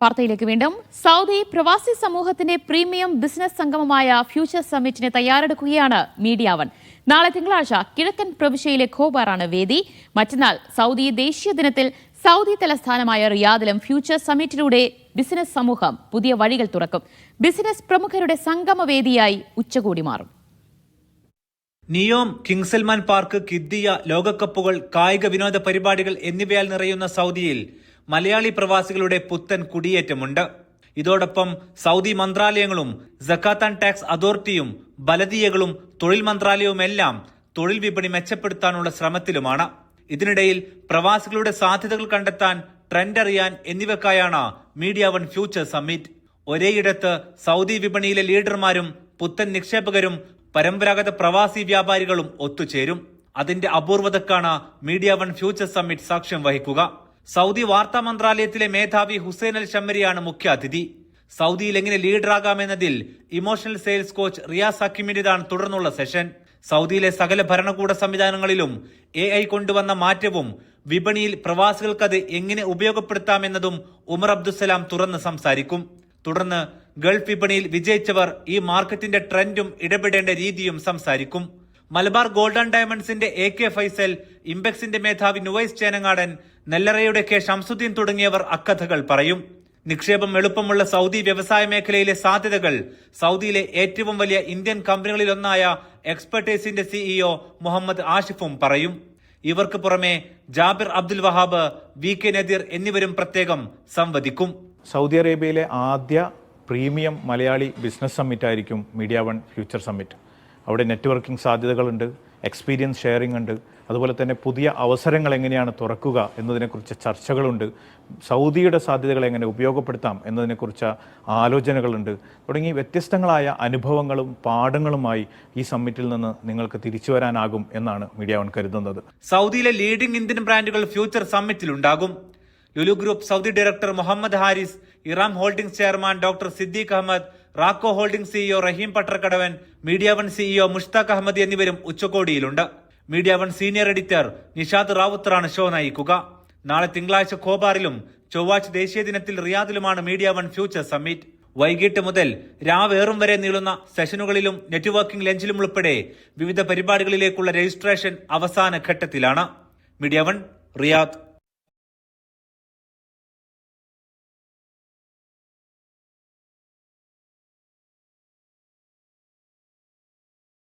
വാർത്തയിലേക്ക് വീണ്ടും. സൗദി പ്രവാസി സമൂഹത്തിന്റെ പ്രീമിയം ബിസിനസ് സംഗമമായ ഫ്യൂച്ചർ സമ്മിറ്റിന് തയ്യാറെടുക്കുകയാണ് മീഡിയ വൺ. നാളെ തിങ്കളാഴ്ച കിഴക്കൻ പ്രവിശ്യയിലെ ഖോബാറാണ് വേദി. മറ്റന്നാൾ സൗദി ദേശീയ ദിനത്തിൽ സൗദി തലസ്ഥാനമായ റിയാദിലും ഫ്യൂച്ചർ സമ്മിറ്റിലൂടെ ബിസിനസ് സമൂഹം പുതിയ വഴികൾ തുറക്കും. ബിസിനസ് പ്രമുഖരുടെ സംഗമവേദിയായി ഉച്ചകോടി മാറും. നിയോം, കിങ് സൽമാൻ പാർക്ക്, കിദ്ദിയ, ലോകകപ്പുകൾ, കായിക വിനോദ പരിപാടികൾ എന്നിവയാൽ നിറയുന്ന സൗദിയിൽ മലയാളി പ്രവാസികളുടെ പുത്തൻ കുടിയേറ്റമുണ്ട്. ഇതോടൊപ്പം സൗദി മന്ത്രാലയങ്ങളും സക്കാത്ത് ആൻഡ് ടാക്സ് അതോറിറ്റിയും ബലദിയകളും തൊഴിൽ മന്ത്രാലയവുമെല്ലാം തൊഴിൽ വിപണി മെച്ചപ്പെടുത്താനുള്ള ശ്രമത്തിലുമാണ്. ഇതിനിടയിൽ പ്രവാസികളുടെ സാധ്യതകൾ കണ്ടെത്താൻ, ട്രെൻഡ് അറിയാൻ എന്നിവയ്ക്കായാണ് മീഡിയ വൺ ഫ്യൂച്ചർ സമ്മിറ്റ്. ഒരേയിടത്ത് സൗദി വിപണിയിലെ ലീഡർമാരും പുത്തൻ നിക്ഷേപകരും പരമ്പരാഗത പ്രവാസി വ്യാപാരികളും ഒത്തുചേരും. അതിന്റെ അപൂർവതക്കാണ് മീഡിയ വൺ ഫ്യൂച്ചർ സമ്മിറ്റ് സാക്ഷ്യം വഹിക്കുക. സൗദി വാർത്താ മന്ത്രാലയത്തിലെ മേധാവി ഹുസൈൻ അൽ ഷമ്മരിയാണ് മുഖ്യാതിഥി. സൗദിയിൽ എങ്ങനെ ലീഡറാകാമെന്നതിൽ ഇമോഷണൽ സെയിൽസ് കോച്ച് റിയാസ് ഹക്കീമിന്റേതാണ് തുടർന്നുള്ള സെഷൻ. സൗദിയിലെ സകല ഭരണകൂട സംവിധാനങ്ങളിലും AI കൊണ്ടുവന്ന മാറ്റവും വിപണിയിൽ പ്രവാസികൾക്കത് എങ്ങനെ ഉപയോഗപ്പെടുത്താമെന്നതും ഉമർ അബ്ദുസലാം തുറന്ന് സംസാരിക്കും. തുടർന്ന് ഗൾഫ് വിപണിയിൽ വിജയിച്ചവർ ഈ മാർക്കറ്റിന്റെ ട്രെൻഡും ഇടപെടേണ്ട രീതിയും സംസാരിക്കും. മലബാർ ഗോൾഡ് ആൻഡ് ഡയമണ്ട്സിന്റെ AK ഫൈസൽ, ഇംപെക്സിന്റെ മേധാവി നുവൈസ് ചേനങ്ങാടൻ, നെല്ലറയുടെ K ഷംസുദ്ദീൻ തുടങ്ങിയവർ അക്കഥകൾ പറയും. നിക്ഷേപം എളുപ്പമുള്ള സൗദി വ്യവസായ മേഖലയിലെ സാധ്യതകൾ സൗദിയിലെ ഏറ്റവും വലിയ ഇന്ത്യൻ കമ്പനികളിലൊന്നായ എക്സ്പെർട്ടേസിന്റെ CEO മുഹമ്മദ് ആഷിഫും പറയും. ഇവർക്ക് പുറമെ ജാബിർ അബ്ദുൽ വഹാബ്, VK നദീർ എന്നിവരും പ്രത്യേകം സംവദിക്കും. സൗദി അറേബ്യയിലെ ആദ്യ പ്രീമിയം മലയാളി ബിസിനസ് സമ്മിറ്റ് ആയിരിക്കും മീഡിയ വൺ ഫ്യൂച്ചർ സമ്മിറ്റ്. അവിടെ നെറ്റ്വർക്കിംഗ് സാധ്യതകളുണ്ട്, എക്സ്പീരിയൻസ് ഷെയറിംഗ് ഉണ്ട്, അതുപോലെ തന്നെ പുതിയ അവസരങ്ങൾ എങ്ങനെയാണ് തുറക്കുക എന്നതിനെക്കുറിച്ച് ചർച്ചകളുണ്ട്, സൗദിയുടെ സാധ്യതകൾ എങ്ങനെ ഉപയോഗപ്പെടുത്താം എന്നതിനെക്കുറിച്ച് ആലോചനകളുണ്ട്. തുടങ്ങി വ്യത്യസ്തങ്ങളായ അനുഭവങ്ങളും പാഠങ്ങളുമായി ഈ സമ്മിറ്റിൽ നിന്ന് നിങ്ങൾക്ക് തിരിച്ചു വരാനാകും എന്നാണ് മീഡിയ വൺ കരുതുന്നത്. സൗദിയിലെ ലീഡിംഗ് ഇന്ത്യൻ ബ്രാൻഡുകൾ ഫ്യൂച്ചർ സമ്മിറ്റിലുണ്ടാകും. Lulu group Saudi director Muhammad Haris, Eram holdings chairman doctor Siddique Ahmed, റാക്കോ holding CEO Rahim Pattarkadavan, Media One CEO Mushtaq Ahmed എന്നിവരും ഉച്ചകോടിയിലുണ്ട്. Media One senior editor Nishad റാവുത്തറാണ് ഷോ നയിക്കുക. നാളെ തിങ്കളാഴ്ച ഖോബാറിലും ചൊവ്വാഴ്ച ദേശീയ ദിനത്തിൽ റിയാദിലുമാണ് മീഡിയ വൺ ഫ്യൂച്ചർ സമ്മിറ്റ്. വൈകിട്ട് മുതൽ രാവേറും വരെ നീളുന്ന സെഷനുകളിലും നെറ്റ്വർക്കിംഗ് ലഞ്ചിലും ഉൾപ്പെടെ വിവിധ പരിപാടികളിലേക്കുള്ള രജിസ്ട്രേഷൻ അവസാന ഘട്ടത്തിലാണ്. Media one, Riyadh.